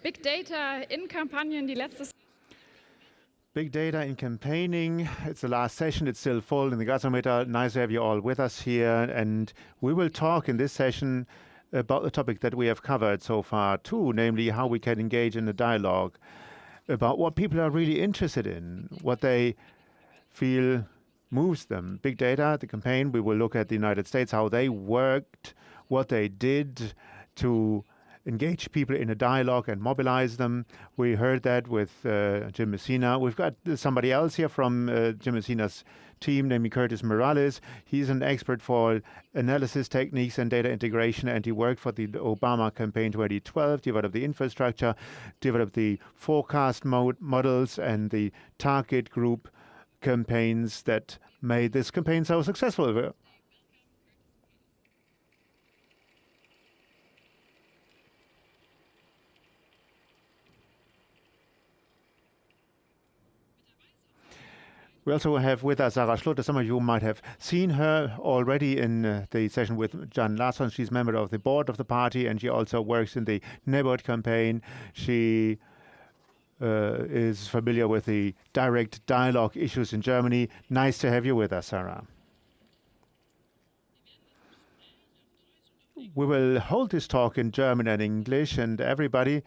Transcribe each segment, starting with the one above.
Big Data in Kampagnen, die letzte. Big data in campaigning. It's the last session. It's still full in the gasometer. Nice to have you all with us here. And we will talk in this session about the topic that we have covered so far too, namely how we can engage in a dialogue about what people are really interested in, what they feel moves them. Big data, the campaign, we will look at the United States, how they worked, what they did to engage people in a dialogue and mobilize them. We heard that with Jim Messina. We've got somebody else here from Jim Messina's team, named Curtis Morales. He's an expert for analysis techniques and data integration, and he worked for the Obama campaign 2012, developed the infrastructure, developed the forecast models and the target group campaigns that made this campaign so successful. We also have with us Sara Schlote. Some of you might have seen her already in the session with Jan Larsson. She's a member of the board of the party, and she also works in the neighborhood campaign. She is familiar with the direct dialogue issues in Germany. Nice to have you with us, Sara. We will hold this talk in German and English, and everybody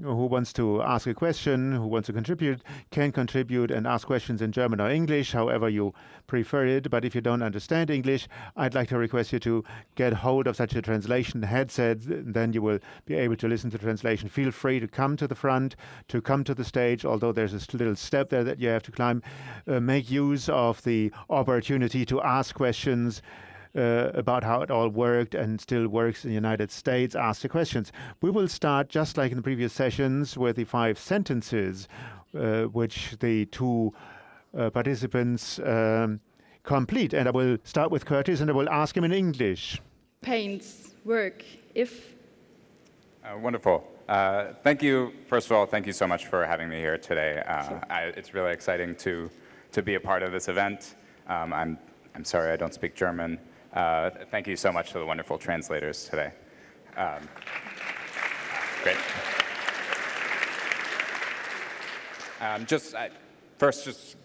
who wants to ask a question, who wants to contribute, can contribute and ask questions in German or English, however you prefer it. But if you don't understand English, I'd like to request you to get hold of such a translation headset. Then you will be able to listen to the translation. Feel free to come to the front, to come to the stage, although there's a little step there that you have to climb. Make use of the opportunity to ask questions about how it all worked and still works in the United States. Ask the questions. We will start, just like in the previous sessions, with the 5 sentences which the two participants complete. And I will start with Curtis, and I will ask him in English. Campaigns work if... Wonderful. Thank you. First of all, thank you so much for having me here today. It's really exciting to be a part of this event. I'm sorry I don't speak German. Thank you so much to the wonderful translators today. Great. Just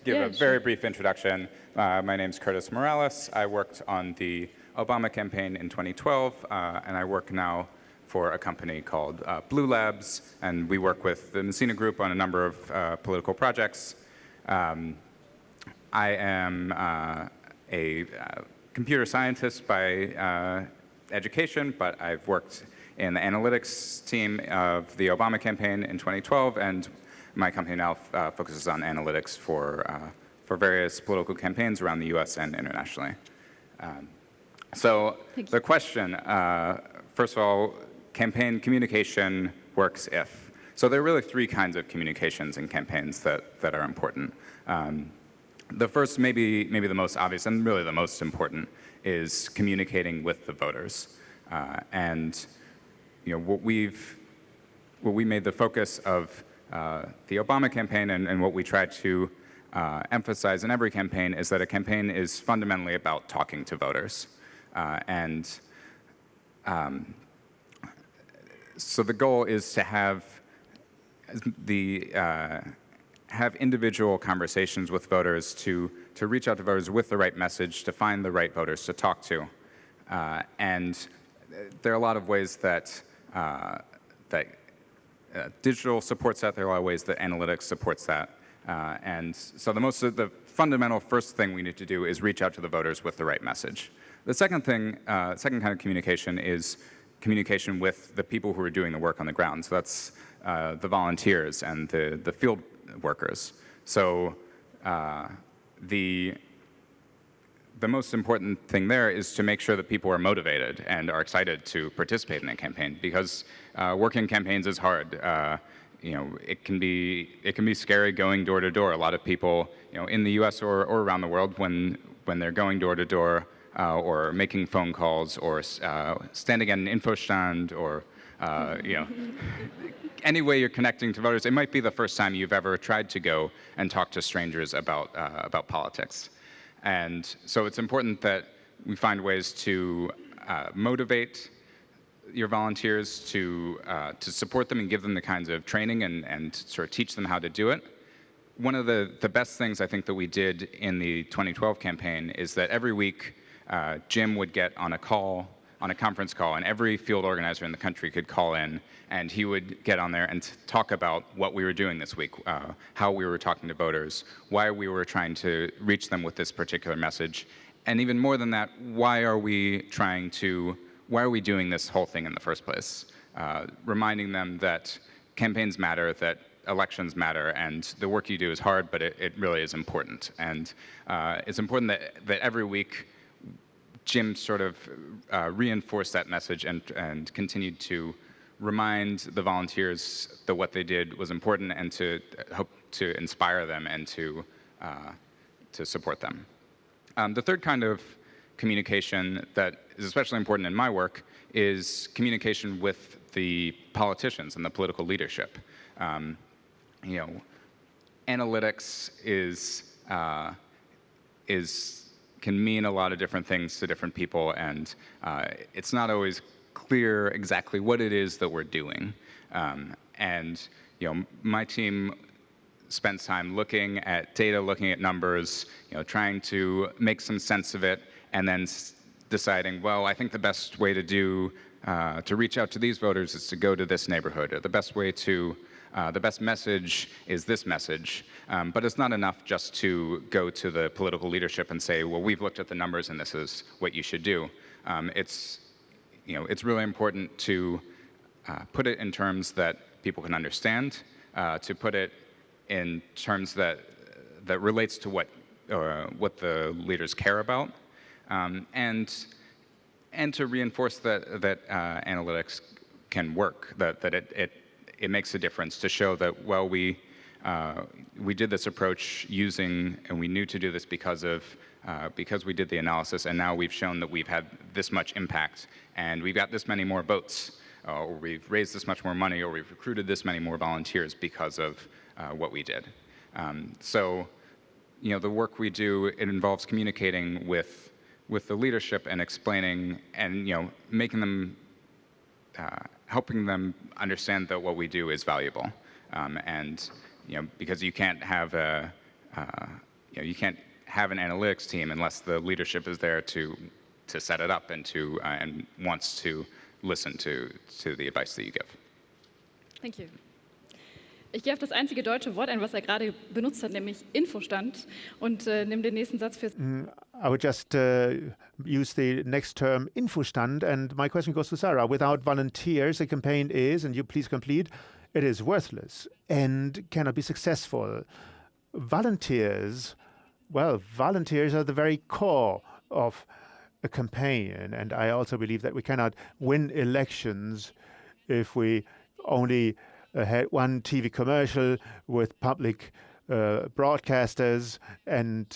give a very brief introduction. My name's Curtis Morales. I worked on the Obama campaign in 2012, and I work now for a company called Blue Labs, and we work with the Messina Group on a number of political projects. I am a computer scientist by education, but I've worked in the analytics team of the Obama campaign in 2012, and my company now focuses on analytics for various political campaigns around the US and internationally. So the question, first of all, campaign communication works if. So there are really 3 kinds of communications in campaigns that are important. The first, maybe the most obvious, and really the most important, is communicating with the voters. And what we made the focus of the Obama campaign, and what we try to emphasize in every campaign, is that a campaign is fundamentally about talking to voters. So the goal is to have individual conversations with voters, to reach out to voters with the right message, to find the right voters to talk to. And there are a lot of ways that digital supports that. There are a lot of ways that analytics supports that. And so the fundamental first thing we need to do is reach out to the voters with the right message. The second kind of communication is communication with the people who are doing the work on the ground. So that's the volunteers and the field workers. So the most important thing there is to make sure that people are motivated and are excited to participate in a campaign, because working campaigns is hard. It can be scary going door to door. A lot of people, in the U.S. or around the world, when they're going door to door or making phone calls or standing at an info stand or any way you're connecting to voters, it might be the first time you've ever tried to go and talk to strangers about politics. And so it's important that we find ways to motivate your volunteers to support them and give them the kinds of training and sort of teach them how to do it. One of the best things I think that we did in the 2012 campaign is that every week Jim would get on a conference call, and every field organizer in the country could call in, and he would get on there and talk about what we were doing this week, how we were talking to voters, why we were trying to reach them with this particular message, and even more than that, why are we doing this whole thing in the first place? Reminding them that campaigns matter, that elections matter, and the work you do is hard, but it really is important. And it's important that every week Jim sort of reinforced that message and continued to remind the volunteers that what they did was important, and to hope to inspire them and to support them. The third kind of communication that is especially important in my work is communication with the politicians and the political leadership. Analytics can mean a lot of different things to different people, and it's not always clear exactly what it is that we're doing. My team spends time looking at data, looking at numbers, trying to make some sense of it, and then deciding, well, I think the best way to reach out to these voters is to go to this neighborhood, or the best message is this message. But it's not enough just to go to the political leadership and say, well, we've looked at the numbers and this is what you should do. It's really important to put it in terms that people can understand, to put it in terms that relates to what the leaders care about, and to reinforce that analytics can work, that it makes a difference, to show that, well, we did this approach and we knew to do this because we did the analysis, and now we've shown that we've had this much impact, and we've got this many more votes, or we've raised this much more money, or we've recruited this many more volunteers because of what we did. So, the work we do, it involves communicating with the leadership and explaining and making them, helping them understand that what we do is valuable, and because you can't have an analytics team unless the leadership is there to set it up and wants to listen to the advice that you give. Thank you. Ich gehe auf das einzige deutsche Wort ein, was gerade benutzt hat, nämlich Infostand, und nehme den nächsten Satz für... I would just use the next term, Infostand, and my question goes to Sara. Without volunteers, a campaign is, and you please complete, it is worthless and cannot be successful. Volunteers are the very core of a campaign, and I also believe that we cannot win elections if we only had one TV commercial with public broadcasters and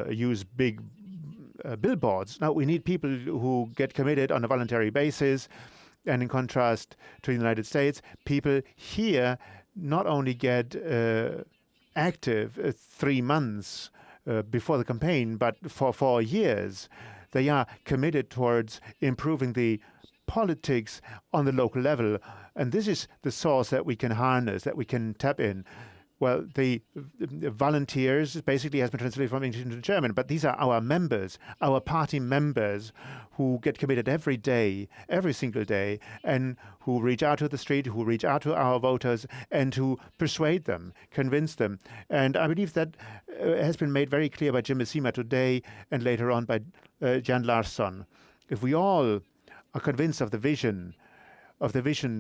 use big billboards. Now, we need people who get committed on a voluntary basis, and in contrast to the United States, people here not only get active 3 months before the campaign, but for 4 years. They are committed towards improving the politics on the local level. And this is the source that we can harness, that we can tap in. Well, the volunteers basically has been translated from English into German, but these are our members, our party members, who get committed every day, every single day, and who reach out to the street, who reach out to our voters, and who persuade them, convince them. And I believe that has been made very clear by Jim Messima today, and later on by Jan Larsson. If we all are convinced of the vision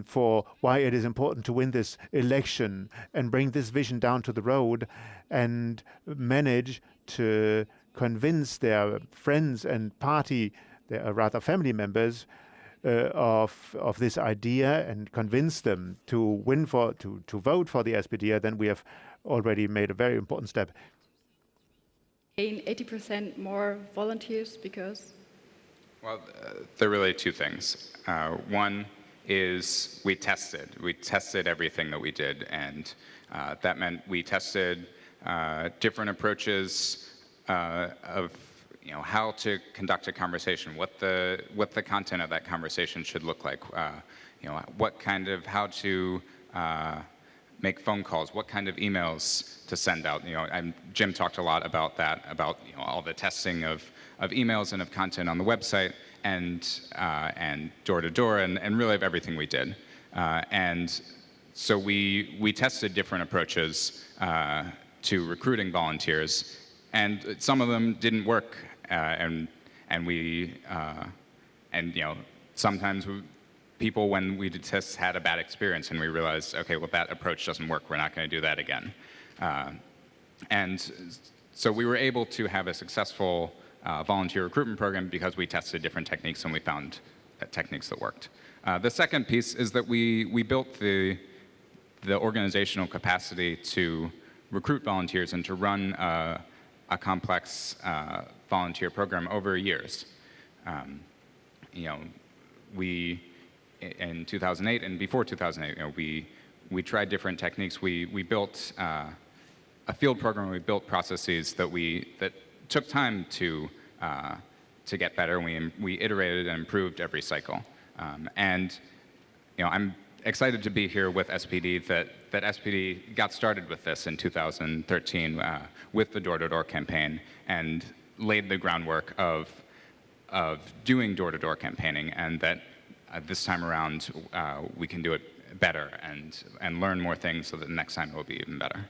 for why it is important to win this election, and bring this vision down to the road, and manage to convince their friends and party, their rather family members, of this idea, and convince them to vote for the SPD, then we have already made a very important step. Gain 80% more volunteers because? Well, there are really two things. One is we tested everything that we did, and that meant we tested different approaches of how to conduct a conversation, what the content of that conversation should look like, how to make phone calls, what kind of emails to send out. Jim talked a lot about that, about all the testing of emails and of content on the website, and door to door, and really of everything we did. And so we tested different approaches to recruiting volunteers, and some of them didn't work, sometimes people, when we did tests, had a bad experience, and we realized, okay, well, that approach doesn't work. We're not going to do that again. And so we were able to have a successful volunteer recruitment program because we tested different techniques and we found techniques that worked. The second piece is that we built the organizational capacity to recruit volunteers and to run a complex volunteer program over years. We, in 2008 and before 2008, we tried different techniques. We built a field program. We built processes that took time to get better. We iterated and improved every cycle. I'm excited to be here with SPD. That SPD got started with this in 2013 with the door-to-door campaign and laid the groundwork of doing door-to-door campaigning, and that this time around we can do it better and learn more things so that the next time it will be even better.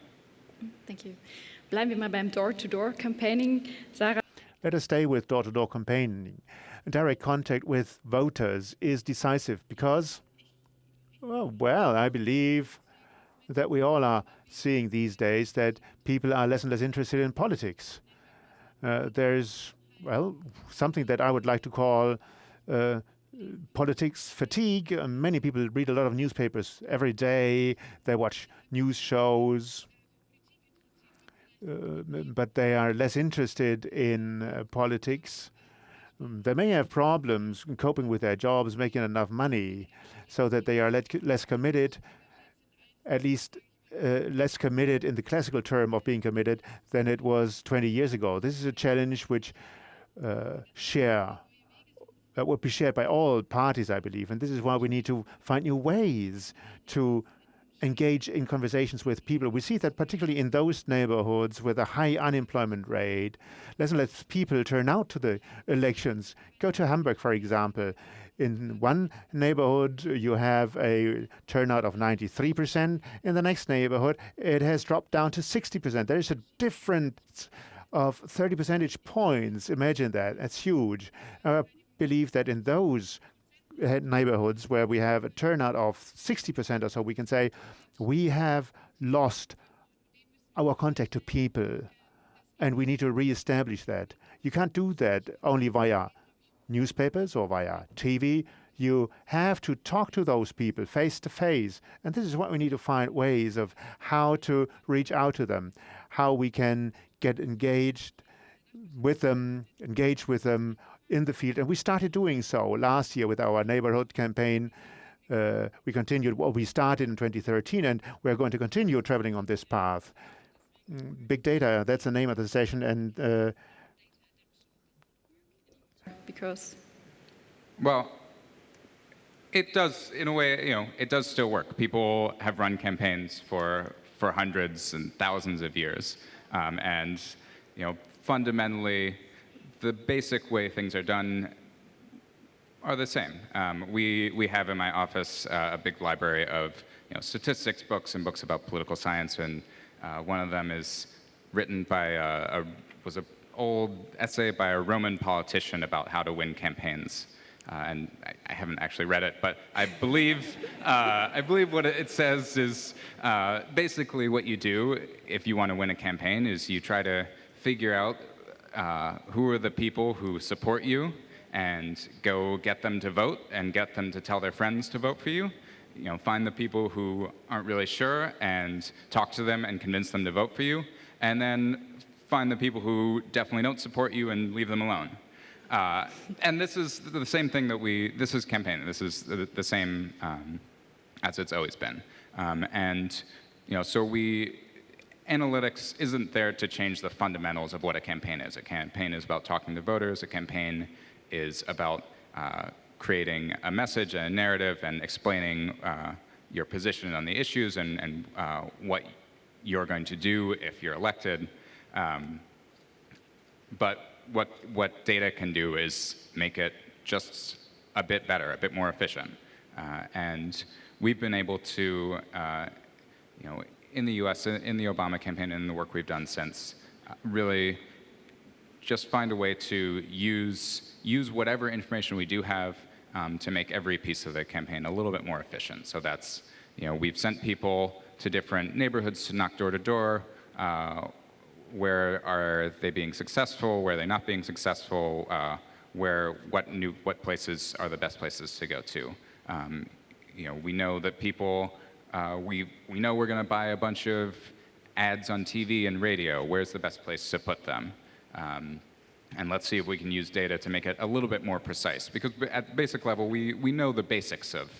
Thank you. Bleiben wir mal beim door-to-door campaigning. Sara. Let us stay with door-to-door campaigning. Direct contact with voters is decisive because, well, I believe that we all are seeing these days that people are less and less interested in politics. There's, something that I would like to call politics fatigue. Many people read a lot of newspapers every day. They watch news shows. But they are less interested in politics. They may have problems coping with their jobs, making enough money, so that they are less committed, at least less committed in the classical term of being committed than it was 20 years ago. This is a challenge which would be shared by all parties, I believe, and this is why we need to find new ways to engage in conversations with people. We see that particularly in those neighborhoods with a high unemployment rate, less and less people turn out to the elections. Go to Hamburg, for example. In one neighborhood, you have a turnout of 93%. In the next neighborhood, it has dropped down to 60%. There is a difference of 30 percentage points. Imagine that. That's huge. I believe that in those neighborhoods where we have a turnout of 60% or so, we can say we have lost our contact to people, and we need to reestablish that. You can't do that only via newspapers or via TV. You have to talk to those people face to face, and this is what we need to find ways of how to reach out to them, how we can get engaged with them in the field. And we started doing so last year with our neighborhood campaign. We continued what we started in 2013, and we're going to continue traveling on this path. Big data, that's the name of the session. And because? Well, it does, in a way, it does still work. People have run campaigns for hundreds and thousands of years. And fundamentally, the basic way things are done are the same. We have in my office a big library of statistics books and books about political science, and one of them is written by was an old essay by a Roman politician about how to win campaigns. And I haven't actually read it, but I believe what it says is basically what you do if you want to win a campaign is you try to figure out who are the people who support you and go get them to vote and get them to tell their friends to vote for you. Find the people who aren't really sure and talk to them and convince them to vote for you. And then find the people who definitely don't support you and leave them alone. And this is the same thing this is campaigning. This is the same as it's always been. So analytics isn't there to change the fundamentals of what a campaign is. A campaign is about talking to voters. A campaign is about creating a message and a narrative and explaining your position on the issues and what you're going to do if you're elected. But what data can do is make it just a bit better, a bit more efficient. And we've been able to, in the US, in the Obama campaign and in the work we've done since, really just find a way to use whatever information we do have to make every piece of the campaign a little bit more efficient. So that's, we've sent people to different neighborhoods to knock door to door. Where are they being successful? Where are they not being successful? What places are the best places to go to? We know that people, we know we're going to buy a bunch of ads on TV and radio. Where's the best place to put them? And let's see if we can use data to make it a little bit more precise. Because at the basic level, we know the basics of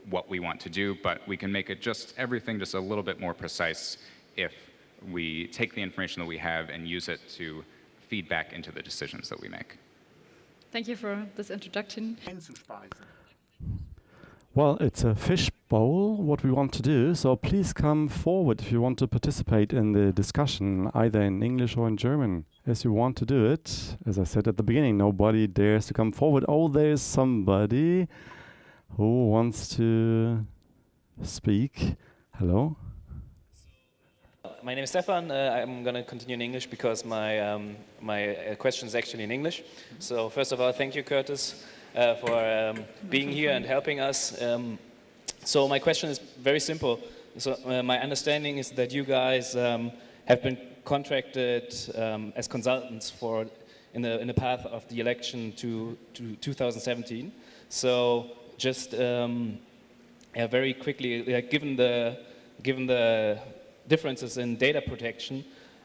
what we want to do, but we can make it everything just a little bit more precise if we take the information that we have and use it to feed back into the decisions that we make. Thank you for this introduction. Well, it's a fish bowl, what we want to do, so please come forward if you want to participate in the discussion, either in English or in German, as you want to do it. As I said at the beginning, nobody dares to come forward. Oh, there's somebody who wants to speak. Hello? My name is Stefan. I'm going to continue in English because my question is actually in English. So first of all, thank you, Curtis, for being here and helping us. So my question is very simple. So my understanding is that you guys have been contracted as consultants in the path of the election to 2017. So just very quickly, given the differences in data protection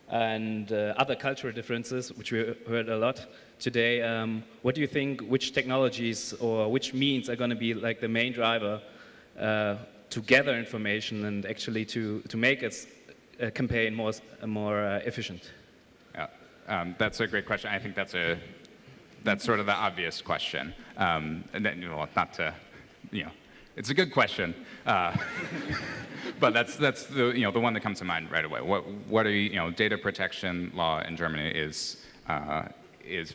and other cultural differences, which we heard a lot today, what do you think, which technologies or which means are going to be like the main driver to gather information and actually to make a campaign more efficient? Yeah, that's a great question. I think that's sort of the obvious question. And then, not to, it's a good question. But that's the one that comes to mind right away. What are data protection law in Germany is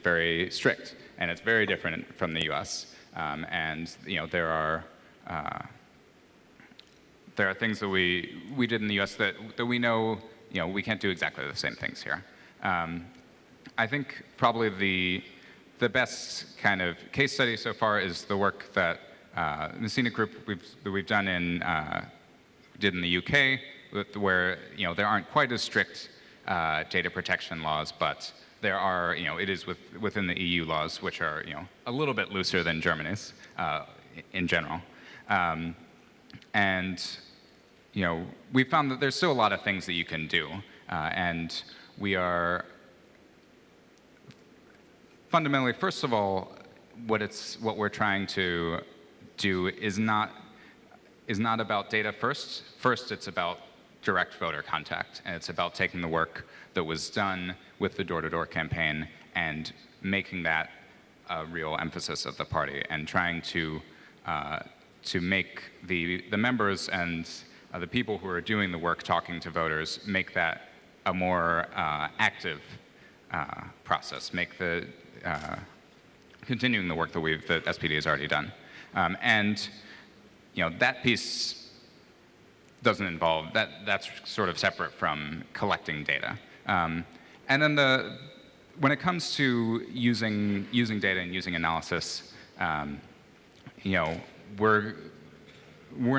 very strict, and it's very different from the U.S. And there are things that we did in the U.S. that we know we can't do exactly the same things here. I think probably the best kind of case study so far is the work that the scenic group we've done did in the UK, where there aren't quite as strict data protection laws, but there are it is within the EU laws, which are a little bit looser than Germany's in general, and we found that there's still a lot of things that you can do, and we are fundamentally, first of all, what we're trying to do is not about data first. First, it's about direct voter contact, and it's about taking the work that was done with the door-to-door campaign and making that a real emphasis of the party, and trying to make the members and the people who are doing the work talking to voters, make that a more active process, make the continuing the work that SPD has already done. And that piece doesn't involve, that's sort of separate from collecting data. And then when it comes to using data and using analysis, we're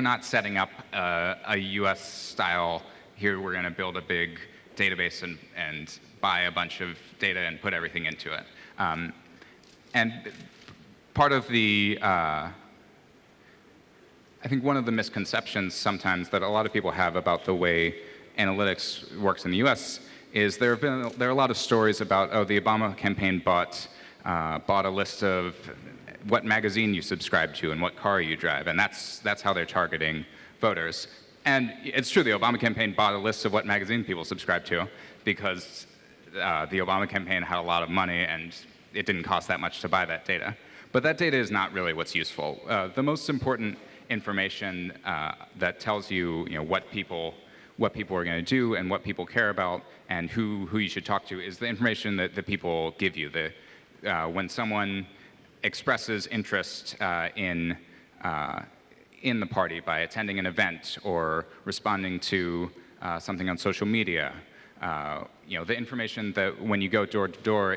not setting up a US style, here we're going to build a big database and buy a bunch of data and put everything into it. And part of I think one of the misconceptions sometimes that a lot of people have about the way analytics works in the US is there are a lot of stories about, the Obama campaign bought a list of what magazine you subscribe to and what car you drive, and that's how they're targeting voters. And it's true, the Obama campaign bought a list of what magazine people subscribe to because the Obama campaign had a lot of money and it didn't cost that much to buy that data. But that data is not really what's useful. The most important information that tells you, what people are going to do and what people care about and who you should talk to is the information that the people give you. When someone expresses interest in the party by attending an event or responding to something on social media, the information that when you go door to door,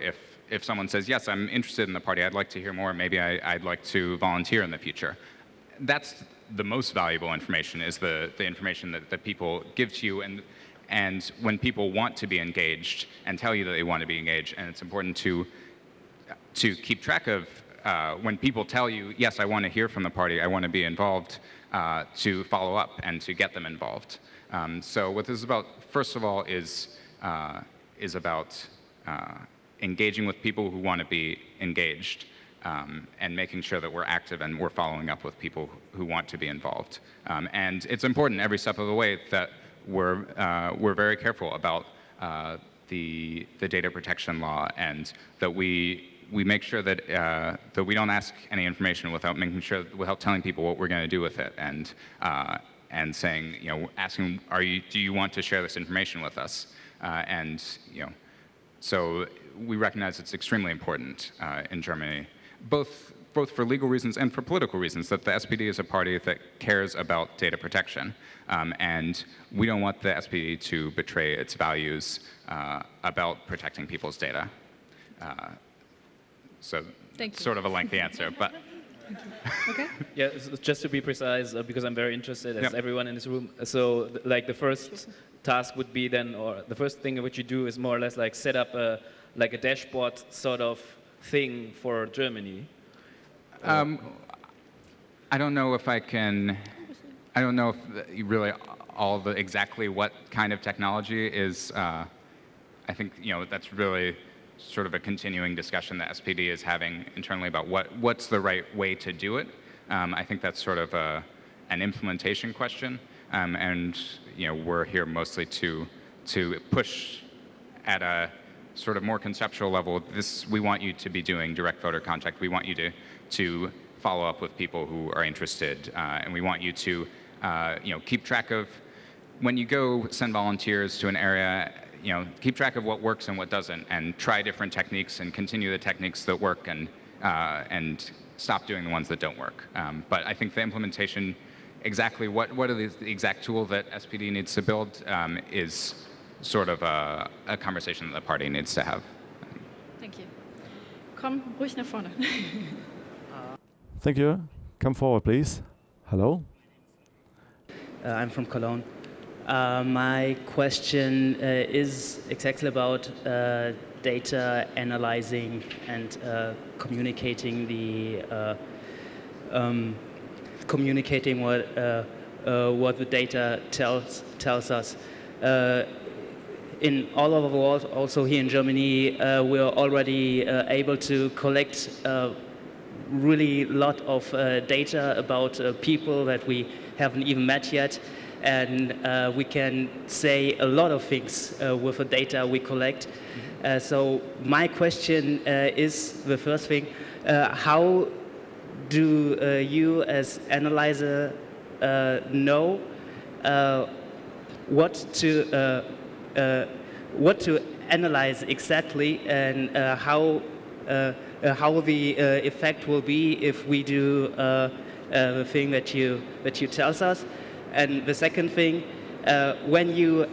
if someone says, yes, I'm interested in the party, I'd like to hear more, maybe I'd like to volunteer in the future. That's the most valuable information, is the information that people give to you, and when people want to be engaged and tell you that they want to be engaged, and it's important to keep track of when people tell you, yes, I want to hear from the party, I want to be involved, to follow up and to get them involved. So what this is about, first of all, is about engaging with people who want to be engaged, and making sure that we're active and we're following up with people who want to be involved. And it's important every step of the way that we're very careful about the data protection law, and that we make sure that that we don't ask any information without without telling people what we're going to do with it, and saying, asking, do you want to share this information with us? So we recognize it's extremely important in Germany, both for legal reasons and for political reasons, that the SPD is a party that cares about data protection. And we don't want the SPD to betray its values about protecting people's data. So sort of a lengthy answer, but... Okay. Yeah, just to be precise, because I'm very interested, as everyone in this room. So, the first task would be then, or the first thing which you do is more or less like set up a dashboard sort of thing for Germany. I don't know if I don't know if really exactly what kind of technology is. I think that's really sort of a continuing discussion that SPD is having internally about what's the right way to do it. I think that's sort of an implementation question, and we're here mostly to push at a sort of more conceptual level. We want you to be doing direct voter contact. We want you to follow up with people who are interested, and we want you to keep track of when you go send volunteers to an area. Keep track of what works and what doesn't, and try different techniques and continue the techniques that work, and stop doing the ones that don't work. But I think the implementation, exactly what are the exact tool that SPD needs to build, is sort of a conversation that the party needs to have. Thank you. Komm ruhig nach vorne. Thank you. Come forward, please. Hello. I'm from Cologne. My question is exactly about data analyzing and communicating what the data tells us. In all over the world, also here in Germany, we're already able to collect really lot of data about people that we haven't even met yet. And we can say a lot of things with the data we collect. So my question is, the first thing, how do you as analyzer know what to analyze exactly, and how the effect will be if we do the thing that you tells us? And the second thing, when you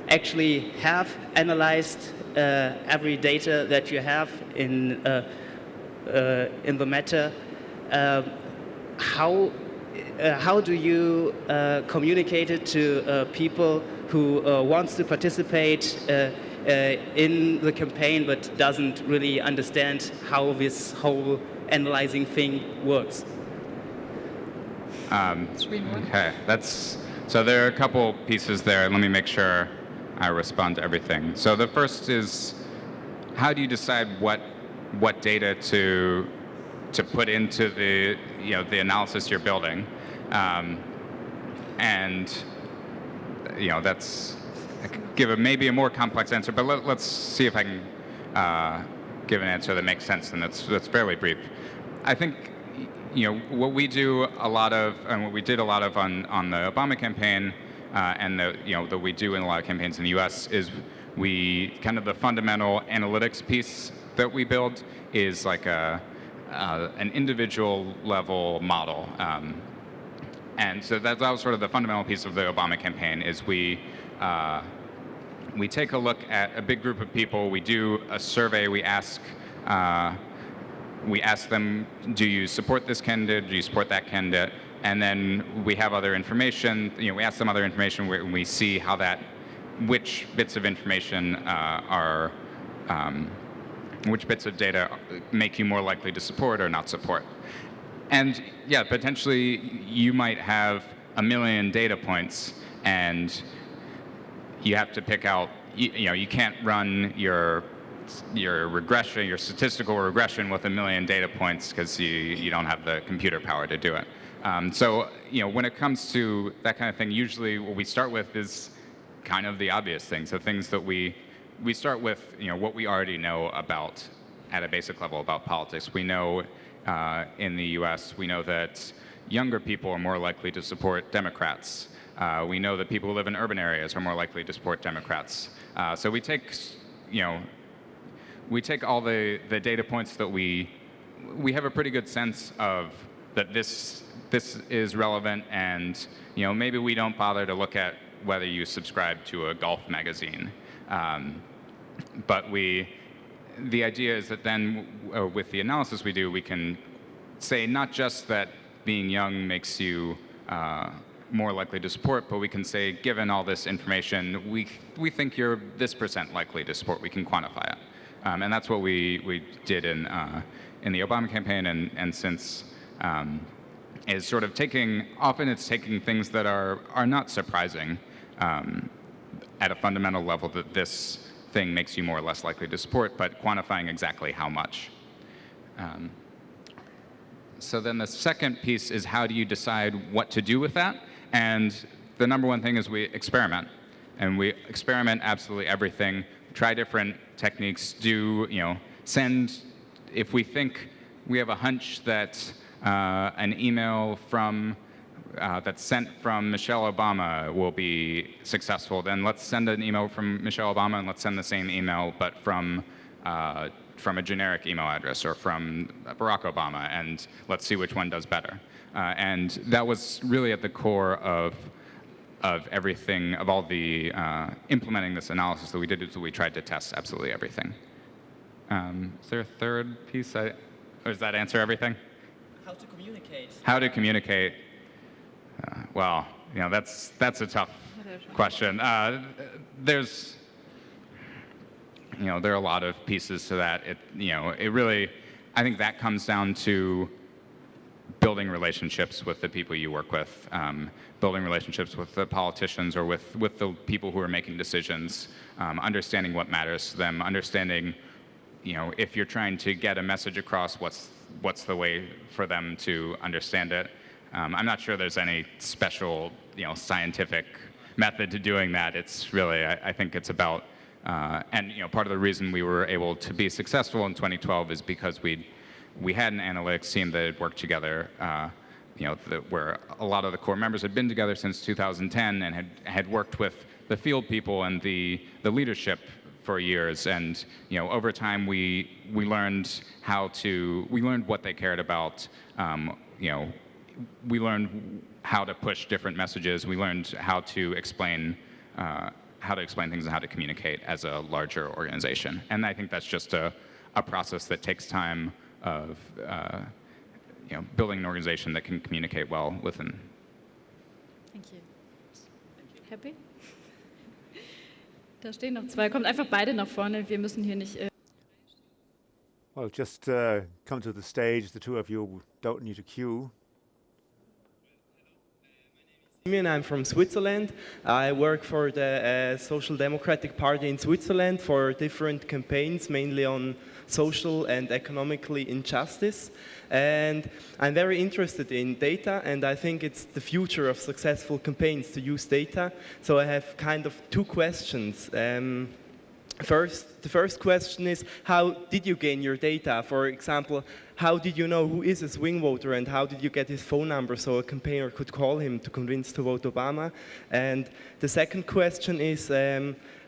actually have analyzed every data that you have in the matter, how do you communicate it to people who wants to participate in the campaign but doesn't really understand how this whole analyzing thing works? Okay, so there are a couple pieces there. Let me make sure I respond to everything. So the first is, how do you decide what data to put into the analysis you're building? And that's I could give maybe a more complex answer, but let's see if I can give an answer that makes sense and that's fairly brief. I think what we do a lot of, and what we did a lot of on the Obama campaign, and that we do in a lot of campaigns in the U.S. is we kind of the fundamental analytics piece that we build is like an individual level model. And so that was sort of the fundamental piece of the Obama campaign is we take a look at a big group of people, we do a survey, we ask them, do you support this candidate, do you support that candidate? And then we have other information, we ask them other information where we see how which bits of information which bits of data make you more likely to support or not support. And yeah, potentially you might have 1 million data points and you have to pick out, you can't run your regression, your statistical regression with 1 million data points because you don't have the computer power to do it. So when it comes to that kind of thing, usually what we start with is kind of the obvious things. So things that we start with, what we already know about at a basic level about politics. We know in the U.S., we know that younger people are more likely to support Democrats. We know that people who live in urban areas are more likely to support Democrats. So we take all the data points that we have a pretty good sense of that this is relevant, and maybe we don't bother to look at whether you subscribe to a golf magazine. But the idea is that then with the analysis we do, we can say not just that being young makes you more likely to support, but we can say, given all this information, we think you're this % likely to support. We can quantify it. And that's what we did in the Obama campaign, and since is sort of often it's taking things that are not surprising at a fundamental level that this thing makes you more or less likely to support, but quantifying exactly how much. So then the second piece is how do you decide what to do with that? And the number one thing is we experiment. And we experiment absolutely everything, try different techniques, send, if we think we have a hunch that an email that's sent from Michelle Obama will be successful, then let's send an email from Michelle Obama and let's send the same email, but from a generic email address or from Barack Obama, and let's see which one does better. And that was really at the core of everything, of all the implementing this analysis that we did, is we tried to test absolutely everything. Is there a third piece? Or does that answer everything? How to communicate. How to communicate. Well, that's a tough question. There are a lot of pieces to that. It really, I think that comes down to building relationships with the people you work with, building relationships with the politicians or with the people who are making decisions, understanding what matters to them, understanding, if you're trying to get a message across, what's the way for them to understand it. I'm not sure there's any special, scientific method to doing that. It's really, I think it's about, and part of the reason we were able to be successful in 2012 is because we had an analytics team that had worked together, where a lot of the core members had been together since 2010 and had worked with the field people and the leadership for years. And over time we learned what they cared about. We learned how to push different messages. We learned how to explain things and how to communicate as a larger organization. And I think that's just a process that takes time of building an organization that can communicate well within. Thank you. Happy? Da stehen noch zwei. Kommt einfach beide nach vorne. Wir müssen hier nicht. Well, just come to the stage. The two of you don't need to queue. I'm from Switzerland. I work for the Social Democratic Party in Switzerland for different campaigns, mainly on social and economically injustice. And I'm very interested in data, and I think it's the future of successful campaigns to use data. So I have kind of two questions. The first question is, how did you gain your data? For example, how did you know who is a swing voter, and how did you get his phone number so a campaigner could call him to convince to vote Obama? And the second question is,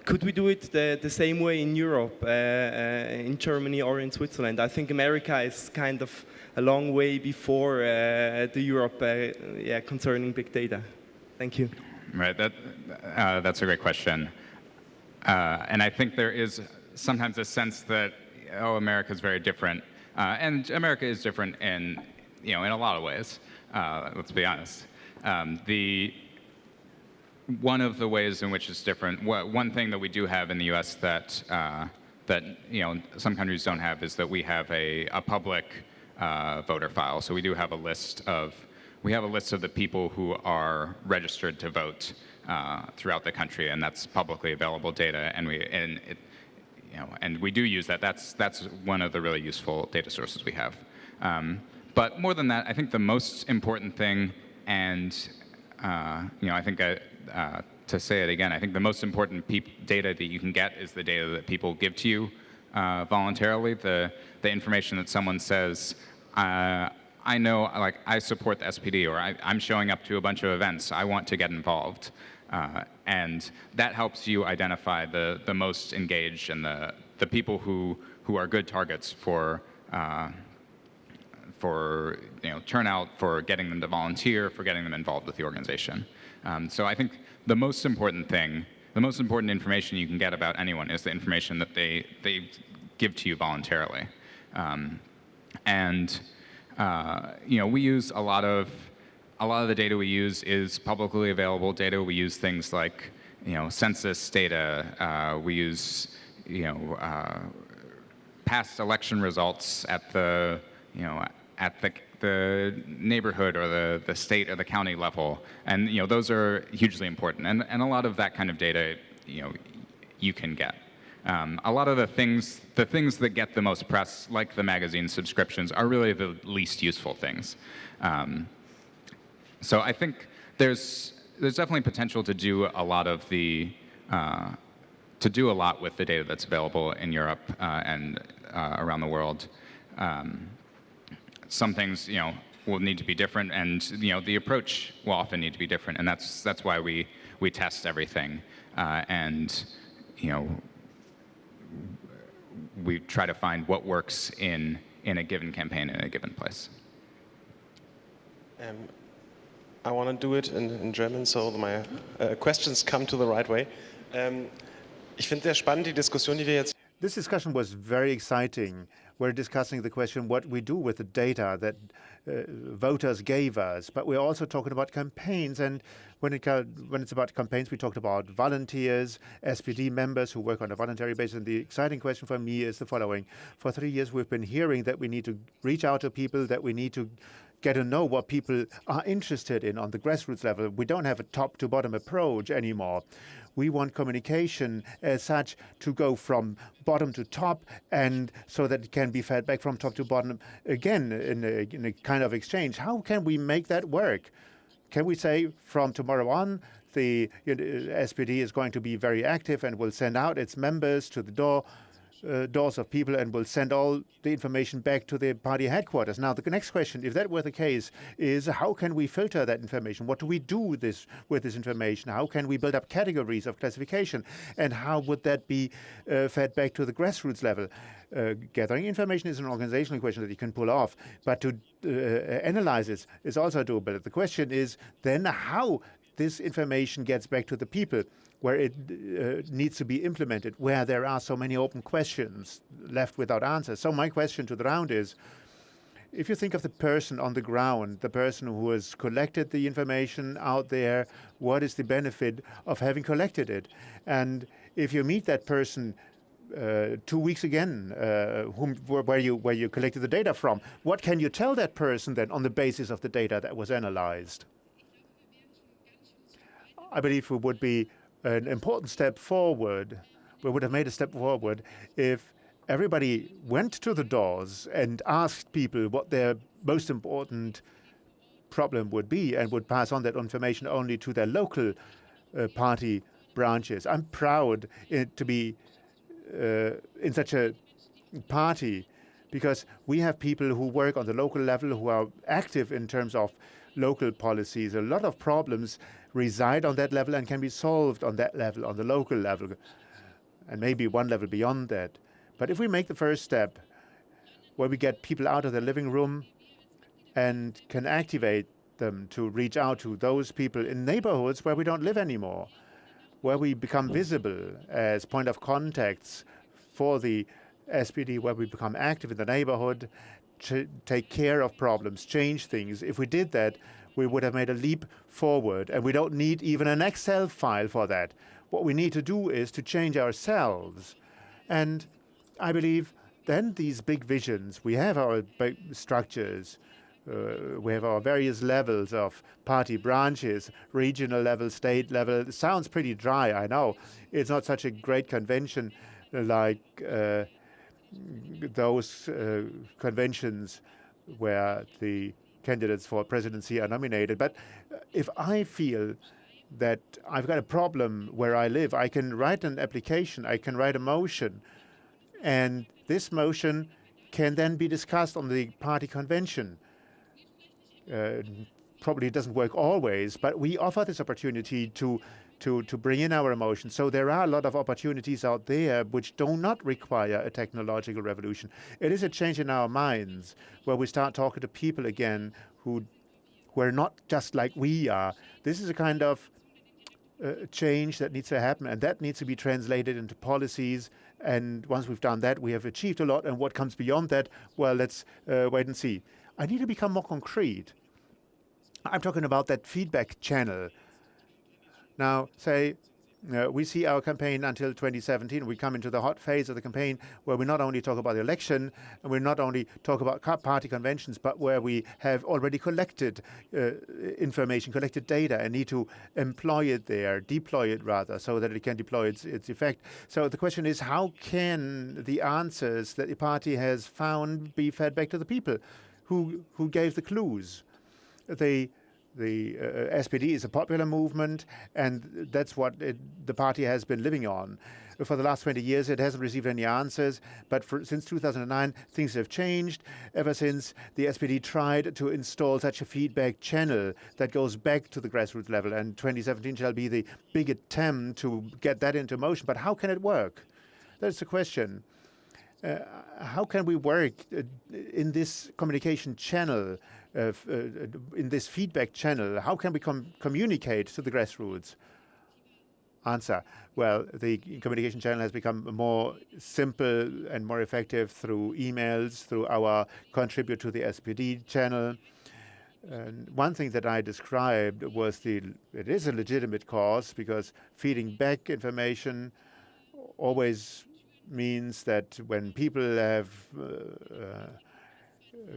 could we do it the same way in Europe, in Germany or in Switzerland? I think America is kind of a long way before the Europe concerning big data. Thank you. Right, that's a great question. And I think there is sometimes a sense that, America is very different. And America is different in a lot of ways, let's be honest. One of the ways in which it's different, one thing that we do have in the US that some countries don't have is that we have a public voter file. So we do have a list of the people who are registered to vote throughout the country, and that's publicly available data, and we do use that. That's one of the really useful data sources we have. But more than that, I think the most important thing, and I think to say it again, I think the most important data that you can get is the data that people give to you voluntarily. The information that someone says, I know, like, I support the SPD, or I'm showing up to a bunch of events, I want to get involved. And that helps you identify the most engaged and the people who are good targets for turnout, for getting them to volunteer, for getting them involved with the organization. So I think the most important information you can get about anyone is the information that they give to you voluntarily. We use a lot of the data we use is publicly available data. We use things like, census data. We use, past election results at the neighborhood or the state or the county level, and those are hugely important. And a lot of that kind of data, you can get. A lot of the things that get the most press, like the magazine subscriptions, are really the least useful things. So I think there's definitely potential to do a lot with the data that's available in Europe and around the world. Some things will need to be different, and the approach will often need to be different, and that's why we test everything, and we try to find what works in a given campaign in a given place. I want to do it in German, so my questions come to the right way. Ich finde sehr spannend die Diskussion, die wir jetzt. This discussion was very exciting. We're discussing the question what we do with the data that voters gave us, but we're also talking about campaigns. And when it's about campaigns, we talked about volunteers, SPD members who work on a voluntary basis. And the exciting question for me is the following. For 3 years, we've been hearing that we need to reach out to people, that we need to get to know what people are interested in on the grassroots level. We don't have a top-to-bottom approach anymore. We want communication as such to go from bottom to top, and so that it can be fed back from top to bottom again in a kind of exchange. How can we make that work? Can we say from tomorrow on, the SPD is going to be very active and will send out its members to the doors of people and will send all the information back to the party headquarters? Now, the next question, if that were the case, is how can we filter that information? What do we do with this information? How can we build up categories of classification? And how would that be fed back to the grassroots level? Gathering information is an organizational question that you can pull off, but to analyze it is also doable. The question is then how this information gets back to the people, where it needs to be implemented, where there are so many open questions left without answers. So my question to the round is, if you think of the person on the ground, the person who has collected the information out there, what is the benefit of having collected it? And if you meet that person 2 weeks again, where you collected the data from, what can you tell that person then on the basis of the data that was analyzed? I believe we would be an important step forward. We would have made a step forward if everybody went to the doors and asked people what their most important problem would be and would pass on that information only to their local party branches. I'm proud to be in such a party because we have people who work on the local level who are active in terms of local policies. A lot of problems reside on that level and can be solved on that level, on the local level, and maybe one level beyond that. But if we make the first step where we get people out of their living room and can activate them to reach out to those people in neighborhoods where we don't live anymore, where we become visible as point of contacts for the SPD, where we become active in the neighborhood, take care of problems, change things. If we did that, we would have made a leap forward, and we don't need even an Excel file for that. What we need to do is to change ourselves. And I believe then these big visions, we have our big structures, we have our various levels of party branches, regional level, state level. It sounds pretty dry, I know. It's not such a great convention like those conventions where the candidates for presidency are nominated. But if I feel that I've got a problem where I live, I can write an application, I can write a motion, and this motion can then be discussed on the party convention. Probably it doesn't work always, but we offer this opportunity to bring in our emotions. So there are a lot of opportunities out there which do not require a technological revolution. It is a change in our minds where we start talking to people again who are not just like we are. This is a kind of change that needs to happen, and that needs to be translated into policies. And once we've done that, we have achieved a lot. And what comes beyond that, well, let's wait and see. I need to become more concrete. I'm talking about that feedback channel. Now, say we see our campaign until 2017. We come into the hot phase of the campaign where we not only talk about the election and we not only talk about party conventions, but where we have already collected information, collected data, and need to employ it there, deploy it rather, so that it can deploy its effect. So the question is, how can the answers that the party has found be fed back to the people who gave the clues? The SPD is a popular movement, and that's what the party has been living on. For the last 20 years, it hasn't received any answers, but since 2009, things have changed. Ever since the SPD tried to install such a feedback channel that goes back to the grassroots level, and 2017 shall be the big attempt to get that into motion. But how can it work? That's the question. How can we work in this communication channel, in this feedback channel? How can we communicate to the grassroots? Answer. Well, the communication channel has become more simple and more effective through emails, through our contribute to the SPD channel. And one thing that I described was it is a legitimate cause, because feeding back information always means that when people have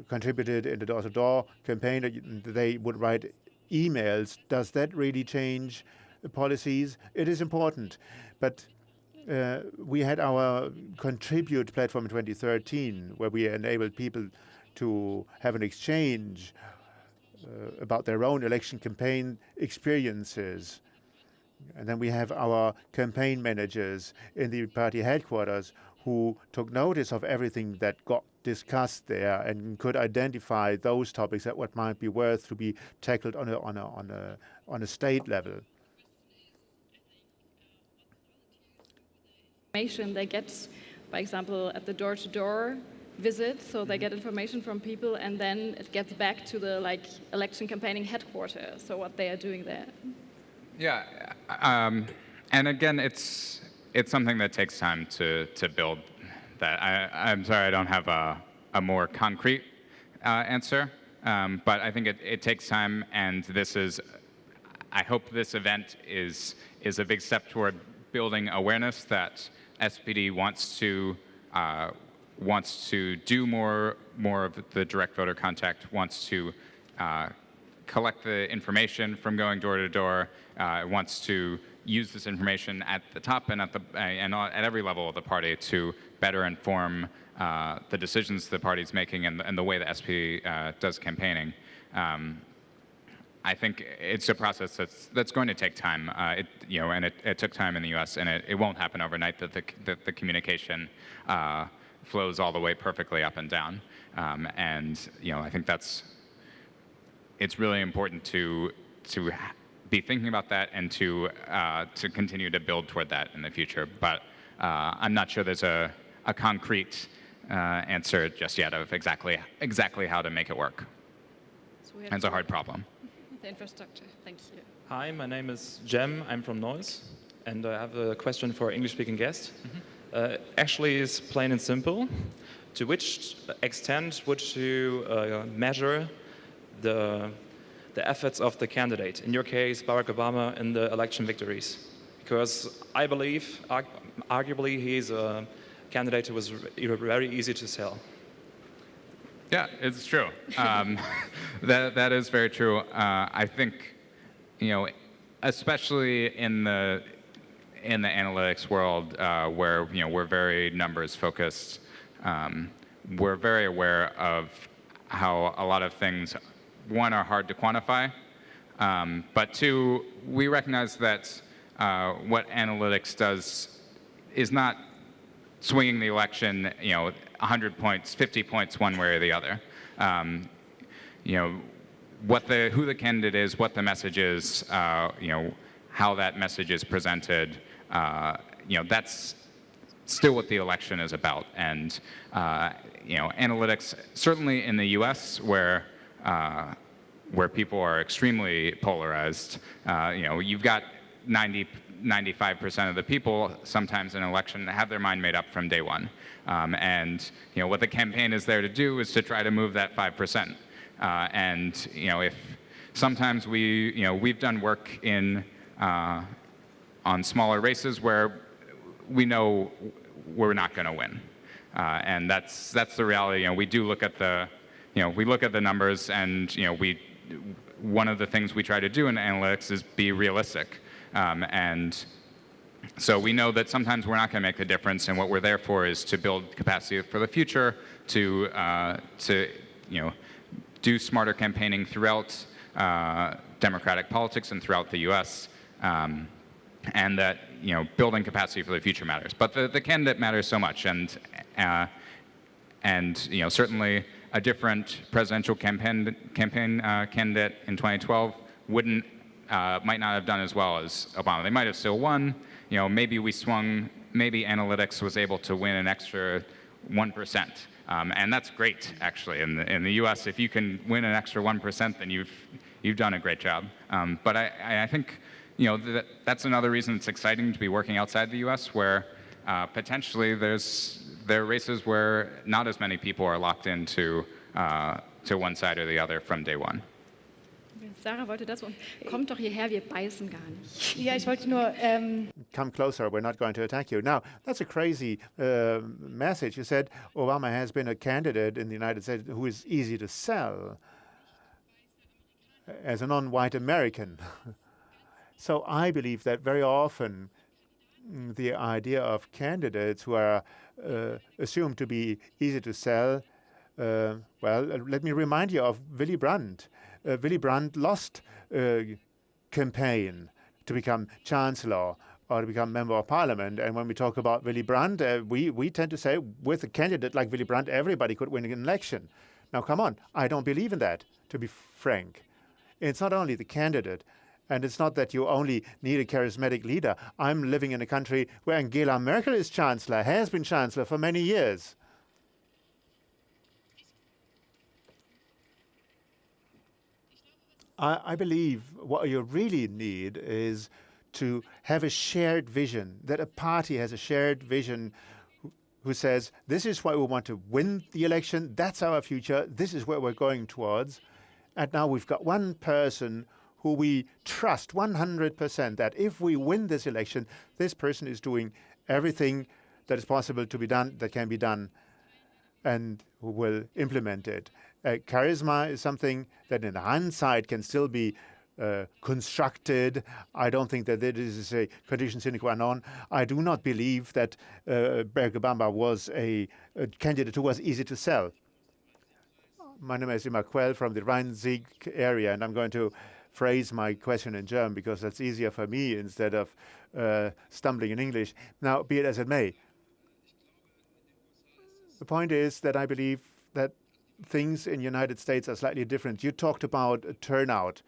contributed in the door-to-door campaign, they would write emails. Does that really change policies? It is important. But we had our Contribute platform in 2013, where we enabled people to have an exchange about their own election campaign experiences. And then we have our campaign managers in the party headquarters who took notice of everything that got discussed there and could identify those topics that what might be worth to be tackled on a state level. Information they get, for example, at the door-to-door visit, so they get information from people, and then it gets back to the election campaigning headquarters. So what they are doing there. Yeah, and again, it's something that takes time to build that. I'm sorry I don't have a more concrete answer, but I think it takes time, and I hope this event is a big step toward building awareness that SPD wants to do more of the direct voter contact, wants to collect the information from going door to door. It wants to use this information at the top and at every level of the party to better inform the decisions the party's making and the way the SP does campaigning. I think it's a process that's going to take time. It took time in the U.S. and it won't happen overnight that the communication flows all the way perfectly up and down. I think it's really important to be thinking about that and to continue to build toward that in the future. But I'm not sure there's a concrete answer just yet of exactly how to make it work. So it's a hard problem. The infrastructure. Thank you. Hi, my name is Jem. I'm from Neuss, and I have a question for English-speaking guest. Actually, it's plain and simple. To which extent would you measure the efforts of the candidate? In your case, Barack Obama in the election victories, because I believe, arguably, he's a candidate who was very easy to sell. Yeah, it's true. That is very true. I think, especially in the analytics world, where we're very numbers focused, we're very aware of how a lot of things, one, are hard to quantify, but two, we recognize that what analytics does is not swinging the election, 100 points, 50 points one way or the other. Who the candidate is, what the message is, how that message is presented, that's still what the election is about. And analytics, certainly in the U.S., where people are extremely polarized, you've got 95% of the people sometimes in an election have their mind made up from day one. What the campaign is there to do is to try to move that 5%. If sometimes we've done work on smaller races where we know we're not going to win. And that's the reality. We do look at we look at the numbers, and one of the things we try to do in analytics is be realistic. So we know that sometimes we're not going to make the difference, and what we're there for is to build capacity for the future, to do smarter campaigning throughout democratic politics and throughout the U.S. And that building capacity for the future matters. But the candidate matters so much, and certainly a different presidential campaign candidate in 2012 might not have done as well as Obama. They might have still won. Maybe maybe analytics was able to win an extra 1%. And that's great, actually. In the U.S., if you can win an extra 1%, then you've done a great job. But I think that's another reason it's exciting to be working outside the U.S., where potentially there are races where not as many people are locked into to one side or the other from day one. Sara wollte das und kommt doch hierher, wir beißen gar nicht. Ja, ich wollte nur come closer, we're not going to attack you. Now, that's a crazy message. You said Obama has been a candidate in the United States who is easy to sell as a non-white American. So I believe that very often the idea of candidates who are assumed to be easy to sell, let me remind you of Willy Brandt. Willy Brandt lost a campaign to become chancellor or to become member of parliament. And when we talk about Willy Brandt, we tend to say with a candidate like Willy Brandt, everybody could win an election. Now, come on, I don't believe in that, to be frank. It's not only the candidate, and it's not that you only need a charismatic leader. I'm living in a country where Angela Merkel is chancellor, has been chancellor for many years. I believe what you really need is to have a shared vision, that a party has a shared vision who says, this is why we want to win the election, that's our future, this is where we're going towards. And now we've got one person who we trust 100% that if we win this election, this person is doing everything that is possible to be done, that can be done, and who will implement it. Charisma is something that in hindsight can still be constructed. I don't think that this is a condition sine qua non. I do not believe that Barack Obama was a candidate who was easy to sell. My name is Immanuel from the Rhine-Sieg area, and I'm going to phrase my question in German because that's easier for me instead of stumbling in English. Now, be it as it may, the point is that I believe that things in the United States are slightly different. You talked about turnout.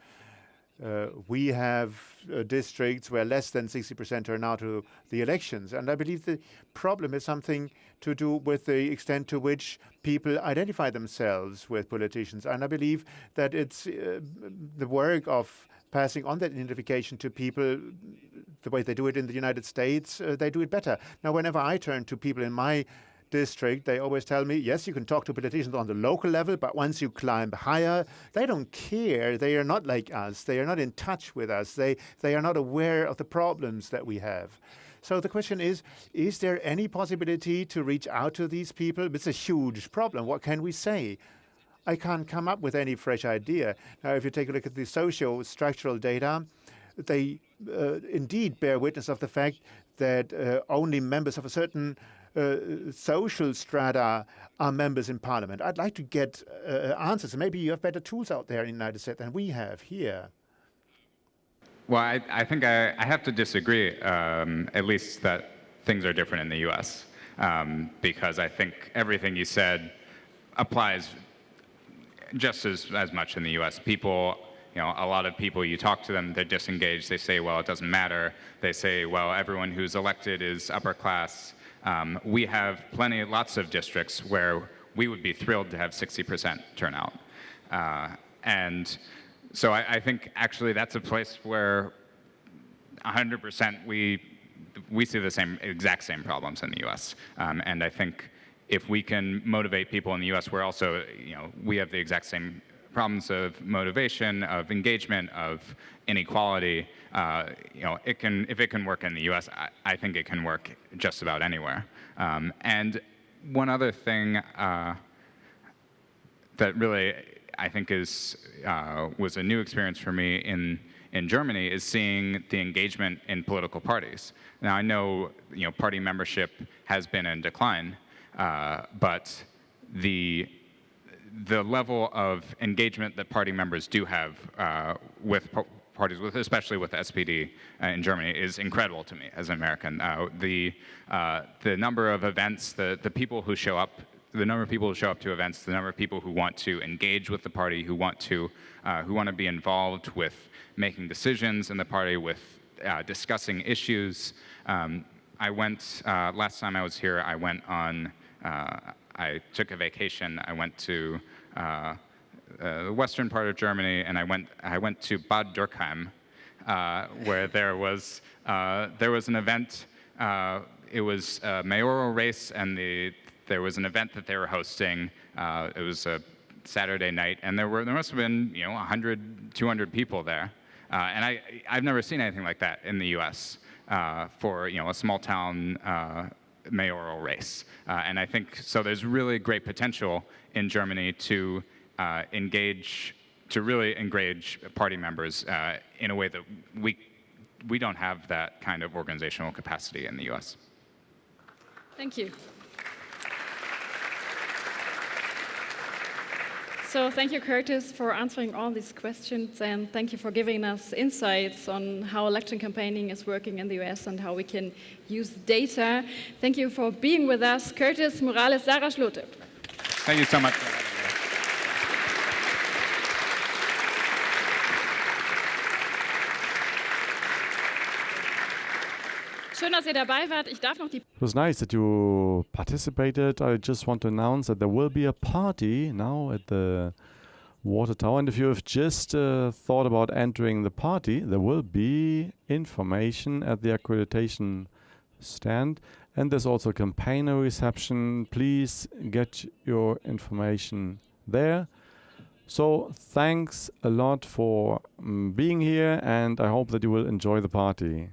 We have districts where less than 60% turn out to the elections. And I believe the problem is something to do with the extent to which people identify themselves with politicians. And I believe that it's the work of passing on that identification to people, the way they do it in the United States, they do it better. Now, whenever I turn to people in my district, they always tell me, yes, you can talk to politicians on the local level, but once you climb higher, they don't care. They are not like us. They are not in touch with us. They are not aware of the problems that we have. So the question is there any possibility to reach out to these people? It's a huge problem. What can we say? I can't come up with any fresh idea. Now, if you take a look at the socio-structural data, they indeed bear witness of the fact that only members of a certain social strata are members in parliament. I'd like to get answers. Maybe you have better tools out there in the United States than we have here. Well, I think I have to disagree, at least that things are different in the U.S., because I think everything you said applies just as much in the U.S. People, a lot of people, you talk to them, they're disengaged. They say, well, it doesn't matter. They say, well, everyone who's elected is upper class. We have lots of districts where we would be thrilled to have 60% turnout. And so I think actually that's a place where 100% we see the exact same problems in the US. And I think if we can motivate people in the US, we're also, we have the exact same problems of motivation, of engagement, of inequality. If it can work in the U.S., I think it can work just about anywhere. And one other thing that really I think was a new experience for me in Germany is seeing the engagement in political parties. Now I know party membership has been in decline, but the level of engagement that party members do have with parties, especially with the SPD in Germany, is incredible to me as an American. The number of events, the people who show up, the number of people who show up to events, the number of people who want to engage with the party, who want to be involved with making decisions in the party, with discussing issues. I went last time I was here. I went on. I took a vacation. I went to the western part of Germany, and I went to Bad Dürkheim, where there was an event. It was a mayoral race, and there was an event that they were hosting. It was a Saturday night, and there must have been 100, 200 people there, and I've never seen anything like that in the U.S. For a small town mayoral race. And I think so there's really great potential in Germany to really engage party members in a way that we don't have that kind of organizational capacity in the US. Thank you. So thank you, Curtis, for answering all these questions, and thank you for giving us insights on how election campaigning is working in the US and how we can use data. Thank you for being with us, Curtis, Morales, Sara, Schlote. Thank you so much. Schön, dass ihr dabei wart. Ich darf noch die It was nice that you participated. I just want to announce that there will be a party now at the Water Tower. And if you have just thought about entering the party, there will be information at the accreditation stand. And there's also a campaigner reception. Please get your information there. So thanks a lot for being here, and I hope that you will enjoy the party.